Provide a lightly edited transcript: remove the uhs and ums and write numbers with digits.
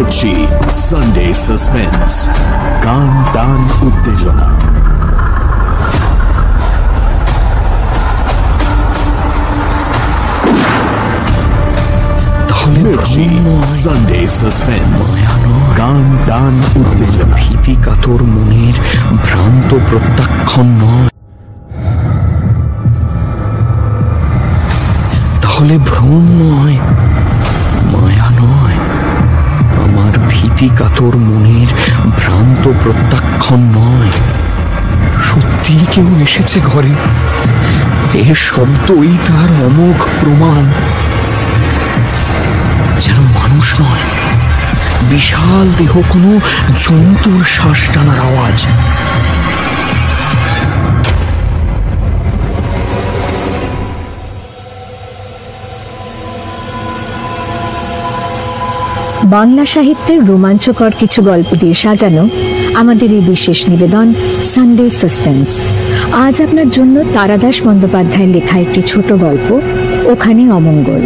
Mirchi Sunday suspense, কান টান উত্তেজনা। মির্চি সানডে সাসপেন্স, কান টান উত্তেজনা। ভীতি কাতর মনের ভ্রান্ত প্রত্যাখ্যান নয়, তাহলে ভ্রম নয়, মায়া নয়। আমার ভীতি কাতর মনের ভ্রান্ত প্রত্যাখ্যান নয়, সত্যি কেউ এসেছে ঘরে। এ শব্দই তার অমোঘ প্রমাণ। যেন মানুষ নয়, বিশাল দেহ কোনো জন্তুর শ্বাস টানার আওয়াজ। বাংলা সাহিত্যের রোমাঞ্চকর কিছু গল্প দিয়ে সাজানো আমাদের এই বিশেষ নিবেদন সানডে সাসপেন্স। আজ আপনার জন্য তারাদাস বন্দ্যোপাধ্যায়ের লেখা একটি ছোট গল্প, ওখানে অমঙ্গল।